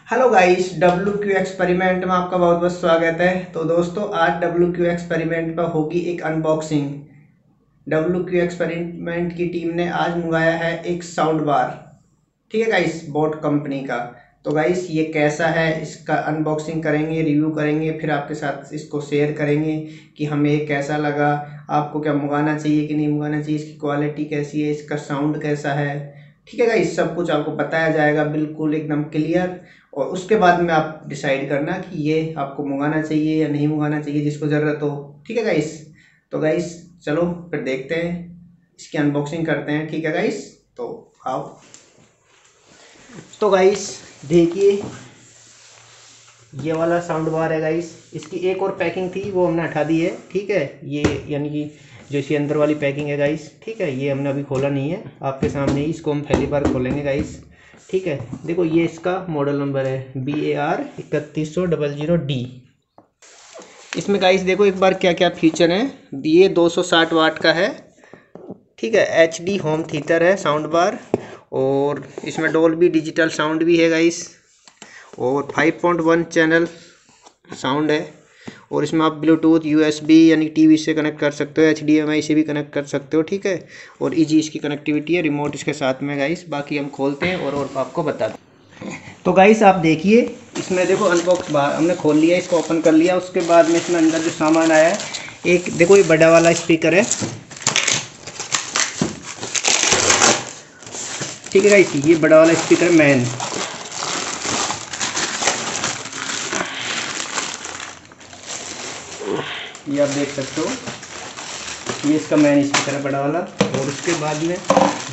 Hello guys, W Q experiment में आपका बहुत बहुत स्वागत है। तो दोस्तों, आज डब्ल्यू क्यू एक्सपेरिमेंट पर होगी एक अनबॉक्सिंग। डब्ल्यू क्यू एक्सपेरिमेंट की टीम ने आज मंगाया है एक साउंड बार, ठीक है गाइस, बोट कंपनी का। तो गाइस, ये कैसा है इसका अनबॉक्सिंग करेंगे, रिव्यू करेंगे, फिर आपके साथ इसको शेयर करेंगे कि हमें ये कैसा लगा, आपको क्या मंगाना चाहिए कि नहीं मंगाना चाहिए, इसकी क्वालिटी कैसी है, इसका साउंड कैसा है। ठीक है गाइस, सब कुछ आपको बताया जाएगा बिल्कुल एकदम क्लियर। और उसके बाद में आप डिसाइड करना कि ये आपको मंगाना चाहिए या नहीं मंगाना चाहिए, जिसको ज़रूरत हो। ठीक है गाइस, तो गाइस चलो फिर देखते हैं, इसकी अनबॉक्सिंग करते हैं। ठीक है गाइस, तो आओ। तो गाइस देखिए, ये वाला साउंड बार है गाइस। इसकी एक और पैकिंग थी, वो हमने हटा दी है। ठीक है, ये यानी कि जो इसकी अंदर वाली पैकिंग है गाइस, ठीक है, ये हमने अभी खोला नहीं है, आपके सामने ही इसको हम पहली बार खोलेंगे गाइस। ठीक है, देखो ये इसका मॉडल नंबर है BAR 310000D। इसमें गाइस देखो एक बार क्या क्या फीचर हैं। ये 260 वाट का है, ठीक है, HD होम थिएटर है साउंड बार, और इसमें डॉल्बी डिजिटल साउंड भी है गाइस, और 5.1 चैनल साउंड है, और इसमें आप ब्लूटूथ USB यानी टीवी से कनेक्ट कर सकते हो, HDMI से भी कनेक्ट कर सकते हो। ठीक है, और इजी इसकी कनेक्टिविटी है, रिमोट इसके साथ में गाइस। बाकी हम खोलते हैं और आपको बता दें। तो गाइस आप देखिए, इसमें देखो अनबॉक्स बाहर हमने खोल लिया, इसको ओपन कर लिया। उसके बाद में इसमें अंदर जो सामान आया है, एक देखो ये बड़ा वाला स्पीकर है। ठीक है गाइस, ये बड़ा वाला स्पीकर मैन, ये आप देख सकते हो, ये इसका मैन स्पीकर है बड़ा वाला। और उसके बाद में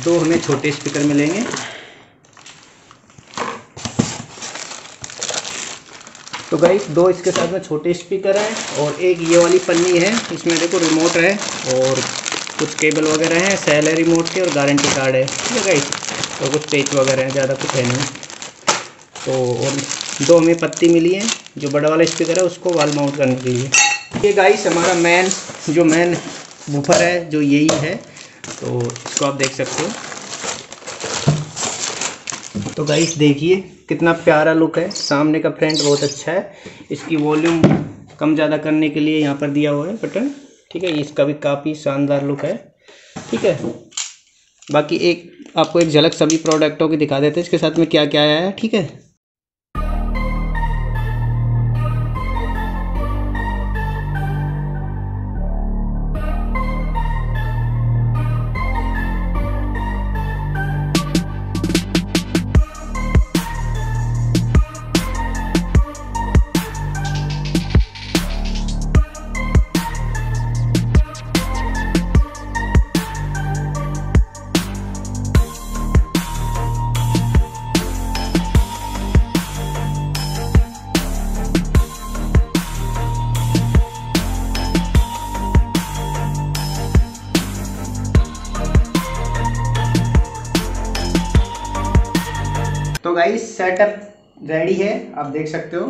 दो हमें छोटे स्पीकर मिलेंगे। तो गाइस दो इसके साथ में छोटे स्पीकर हैं, और एक ये वाली पन्नी है, इसमें देखो रिमोट है और कुछ केबल वगैरह हैं, सेल है रिमोट के, और गारंटी कार्ड है। ठीक है गाइस, और कुछ पेच वगैरह हैं, ज़्यादा कुछ है नहीं। तो और दो हमें पत्ती मिली है, जो बड़ा वाला स्पीकर है उसको वॉल माउंट करने के लिए। ये गाइस हमारा मेन वूफर है, जो यही है। तो इसको आप देख सकते हो। तो गाइस देखिए कितना प्यारा लुक है, सामने का फ्रंट बहुत अच्छा है। इसकी वॉल्यूम कम ज़्यादा करने के लिए यहाँ पर दिया हुआ है बटन। ठीक है, इसका भी काफ़ी शानदार लुक है। ठीक है, बाकी एक आपको एक झलक सभी प्रोडक्टों की दिखा देते हैं, इसके साथ में क्या क्या आया है। ठीक है, तो गाइस सेटअप रेडी है, आप देख सकते हो।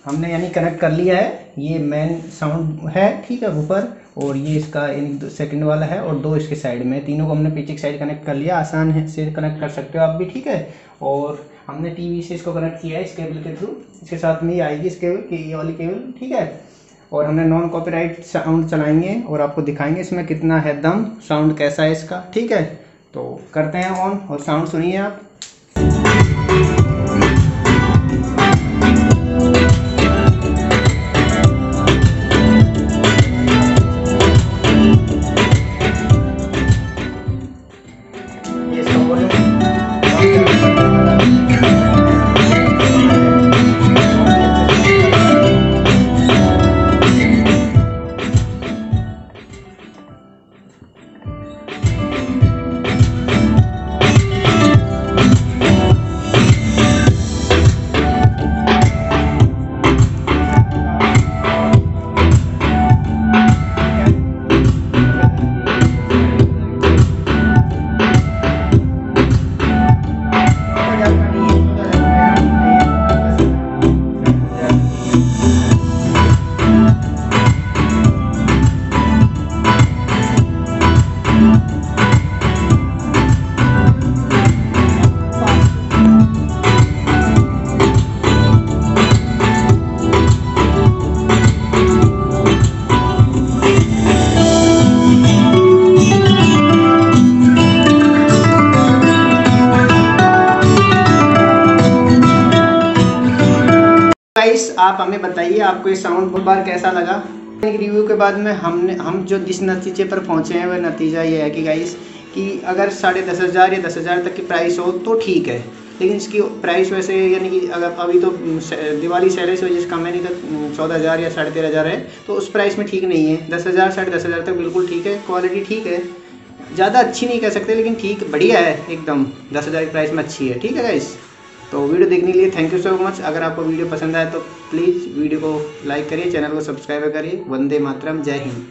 हमने यानी कनेक्ट कर लिया है, ये मेन साउंड है, ठीक है, ऊपर, और ये इसका सेकंड वाला है, और दो इसके साइड में, तीनों को हमने पीछे की साइड कनेक्ट कर लिया। आसान है, से कनेक्ट कर सकते हो आप भी। ठीक है, और हमने टीवी से इसको कनेक्ट किया है इस केबल के थ्रू, इसके साथ में ही आएगी इस केबल, ये वाली केबल। ठीक है, और हमने नॉन कॉपीराइट साउंड चलाएंगे और आपको दिखाएंगे इसमें कितना है दम, साउंड कैसा है इसका। ठीक है, तो करते हैं ऑन और साउंड सुनिए आप। आप हमें बताइए आपको ये साउंड बार कैसा लगा। रिव्यू के बाद में हम जो जिस नतीजे पर पहुँचे हैं वह नतीजा ये है कि गाइस कि अगर 10,500 या 10,000 तक की प्राइस हो तो ठीक है, लेकिन इसकी प्राइस वैसे यानी कि अगर अभी तो दिवाली सेल है इस वजह से कम है, नहीं तो 14,000 या 13,500 है, तो उस प्राइस में ठीक नहीं है। 10,000 10,500 तक बिल्कुल ठीक है, क्वालिटी ठीक है, ज़्यादा अच्छी नहीं कह सकते लेकिन ठीक बढ़िया है एकदम, 10,000 की प्राइस में अच्छी है। ठीक है गाइस, तो वीडियो देखने के लिए थैंक यू सो मच। अगर आपको वीडियो पसंद आए तो प्लीज़ वीडियो को लाइक करिए, चैनल को सब्सक्राइब करिए। वंदे मातरम, जय हिंद।